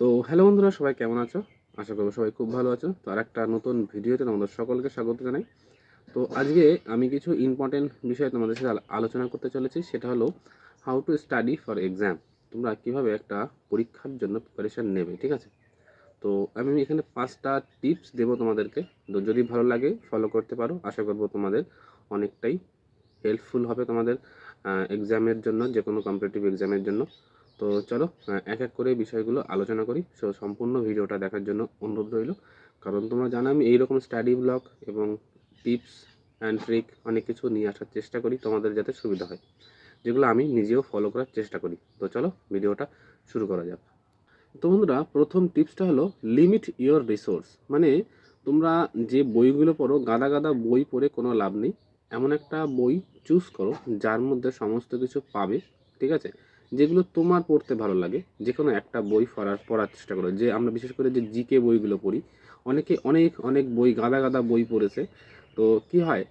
তো হ্যালো বন্ধুরা, সবাই কেমন আছো? আশা করবো সবাই খুব ভালো আছো। তো আরেকটা নতুন ভিডিওতে তোমাদের সকলকে স্বাগত জানাই। তো আজকে আমি কিছু ইম্পর্টেন্ট বিষয় তোমাদের সাথে আলোচনা করতে চলেছি। সেটা হলো how to study for exam. তোমরা কিভাবে একটা পরীক্ষার জন্য প্রিপারেশন নেবে, ঠিক আছে? তো আমি এখানে 5টা টিপস দেবো তোমাদেরকে। তো যদি ভালো লাগে ফলো করতে পারো। আশা করবো তোমাদের অনেকটাই হেল্পফুল হবে তোমাদের এক্সামের জন্য, যে কোনো কম্পিটিটিভ এক্সামের জন্য। তো চলো এক এক করে বিষয়গুলো আলোচনা করি। সো সম্পূর্ণ ভিডিওটা দেখার জন্য অনুরোধ রইল। কারণ তোমরা জানো আমি এইরকম স্টাডি ব্লগ এবং টিপস অ্যান্ড ট্রিক অনেক কিছু নিয়ে আসার চেষ্টা করি তোমাদের যাতে সুবিধা হয়, যেগুলো আমি নিজেও ফলো করার চেষ্টা করি। তো চলো ভিডিওটা শুরু করা যাক। তো বন্ধুরা, প্রথম টিপসটা হলো লিমিট ইওর রিসোর্স। মানে তোমরা যে বইগুলো পড়ো, গাদা গাদা বই পড়ে কোনো লাভ নেই। এমন একটা বই চুজ করো যার মধ্যে সমস্ত কিছু পাবে, ঠিক আছে? যেগুলো তোমার পড়তে ভালো লাগে, যে কোনো একটা বই পড়ার চেষ্টা করো। যে আমরা বিশেষ করে যে জিকে বইগুলো পড়ি, অনেকে অনেক অনেক বই, গাদা গাদা বই পড়েছে। তো কি হয়,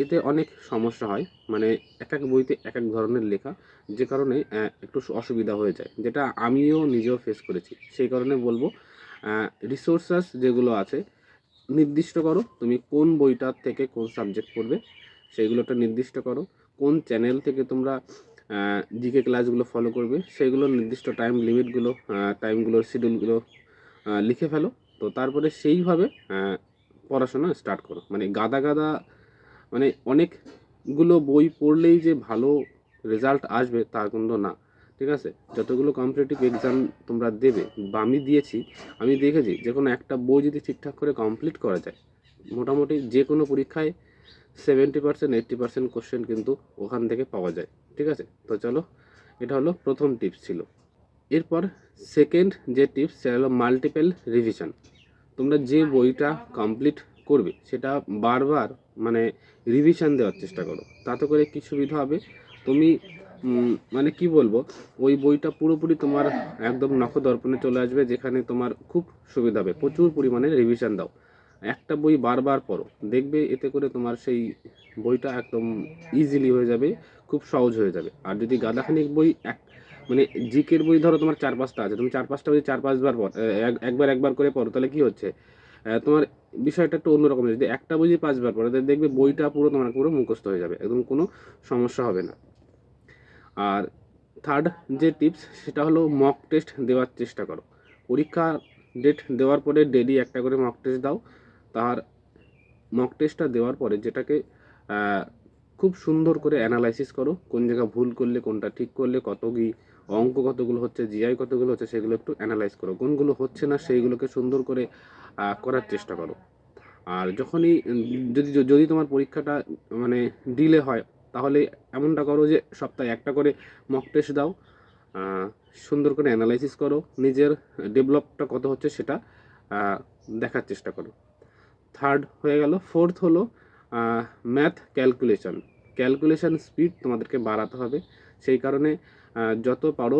এতে অনেক সমস্যা হয়। মানে এক এক বইতে এক এক ধরনের লেখা, যে কারণে একটু অসুবিধা হয়ে যায়, যেটা আমিও নিজেও ফেস করেছি। সেই কারণে বলবো রিসোর্সেস যেগুলো আছে নির্দিষ্ট করো। তুমি কোন বইটার থেকে কোন সাবজেক্ট পড়বে সেইগুলোটা নির্দিষ্ট করো। কোন চ্যানেল থেকে তোমরা জিকে ক্লাসগুলো ফলো করবে সেইগুলোর নির্দিষ্ট টাইমগুলোর শিডিউলগুলো লিখে ফেলো। তো তারপরে সেইভাবে পড়াশোনা স্টার্ট করো। মানে গাদা গাদা, মানে অনেকগুলো বই পড়লেই যে ভালো রেজাল্ট আসবে তার কিন্তু না, ঠিক আছে? যতগুলো কম্পিটিটিভ এক্সাম তোমরা দেবে বা আমি দিয়েছি, আমি দেখেছি যে কোনো একটা বই যদি ঠিকঠাক করে কমপ্লিট করা যায়, মোটামুটি যে কোনো পরীক্ষায় 70% 80% কোশ্চেন কিন্তু ওখান থেকে পাওয়া যায়, ঠিক আছে? তো চলো, এটা হলো প্রথম টিপস ছিল। এরপর সেকেন্ড যে টিপস সেটা হলো মাল্টিপল রিভিশন। তোমরা যে বইটা কমপ্লিট করবে সেটা বারবার মানে রিভিশন দেওয়ার চেষ্টা করো। তাতে করে কি সুবিধা হবে, তুমি মানে কি বলবো, ওই বইটা পুরোপুরি তোমার একদম নখদর্পণে চলে আসবে, যেখানে তোমার খুব সুবিধা হবে। প্রচুর পরিমাণে রিভিশন দাও, একটা বই বারবার পড়ো, দেখবে এতে করে তোমার সেই বইটা একদম ইজিলি হয়ে যাবে, খুব সহজ হয়ে যাবে। আর যদি গাদাখানিক বই মানে জিকের বই ধরো তোমার 4-5টা আছে, তুমি 4-5টা বই 4-5 বার একবার একবার করে পড়ো, তাহলে কি হচ্ছে, তোমার বিষয়টা একটু অন্যরকম। যদি একটা বই 5বার পড়ো, তাহলে দেখবে বইটা পুরো তোমার পুরো মুখস্থ হয়ে যাবে, একদম কোনো সমস্যা হবে না। আর থার্ড যে টিপস সেটা হলো মক টেস্ট দেওয়ার চেষ্টা করো। পরীক্ষা ডেট দেওয়ার পরে ডেলি একটা করে মক টেস্ট দাও। তার মক টেস্টটা দেওয়ার পরে যেটাকে খুব সুন্দর করে অ্যানালাইসিস করো, কোন জায়গা ভুল করলে, কোনটা ঠিক করলে, কত কি অঙ্ক কতগুলো হচ্ছে, জিআই কতগুলো হচ্ছে, সেগুলো একটু অ্যানালাইজ করো। কোনগুলো হচ্ছে না সেইগুলোকে সুন্দর করে করার চেষ্টা করো। আর যখনই যদি যদি তোমার পরীক্ষাটা মানে ডিলে হয়, তাহলে এমনটা করো যে সপ্তাহে একটা করে মক টেস্ট দাও। সুন্দর করে অ্যানালাইসিস করো, নিজের ডেভেলপটা কত হচ্ছে সেটা দেখার চেষ্টা করো। থার্ড হয়ে গেল। ফোর্থ হলো ম্যাথ ক্যালকুলেশন। ক্যালকুলেশন স্পিড তোমাদেরকে বাড়াতে হবে। সেই কারণে যত পারো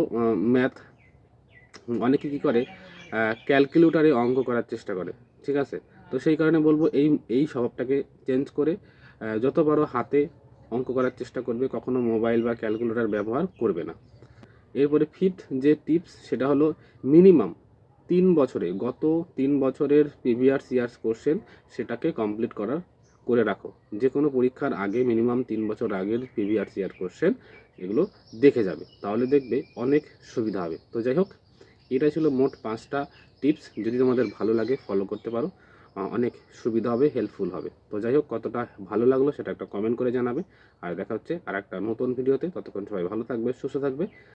ম্যাথ, অনেকে কী করে ক্যালকুলেটারে অঙ্ক করার চেষ্টা করে, ঠিক আছে? তো সেই কারণে বলবো এই এই স্বভাবটাকে চেঞ্জ করে যত পারো হাতে অঙ্ক করার চেষ্টা করবে, কখনো মোবাইল বা ক্যালকুলেটর ব্যবহার করবে না। এরপরে ফিফথ যে টিপস সেটা হলো মিনিমাম 3 বছরে, গত 3 বছরের প্রিভিয়াস ইয়ার্স কোশ্চেন সেটাকে কমপ্লিট করে রাখো। যে কোনো পরীক্ষার আগে মিনিমাম 3 বছর আগের প্রিভিয়াস ইয়ার কোশ্চেন এগুলো দেখে যাবে, তাহলে দেখবে অনেক সুবিধা হবে। তো যাই হোক, এটা ছিল মোট 5টা টিপস। যদি তোমাদের ভালো লাগে ফলো করতে পারো, অনেক সুবিধা হবে, হেল্পফুল হবে। তো যাই হোক, কতটা ভালো লাগলো সেটা একটা কমেন্ট করে জানাবে। আর দেখা হচ্ছে আর একটা নতুন ভিডিওতে। ততক্ষণ সবাই ভালো থাকবে, সুস্থ থাকবে।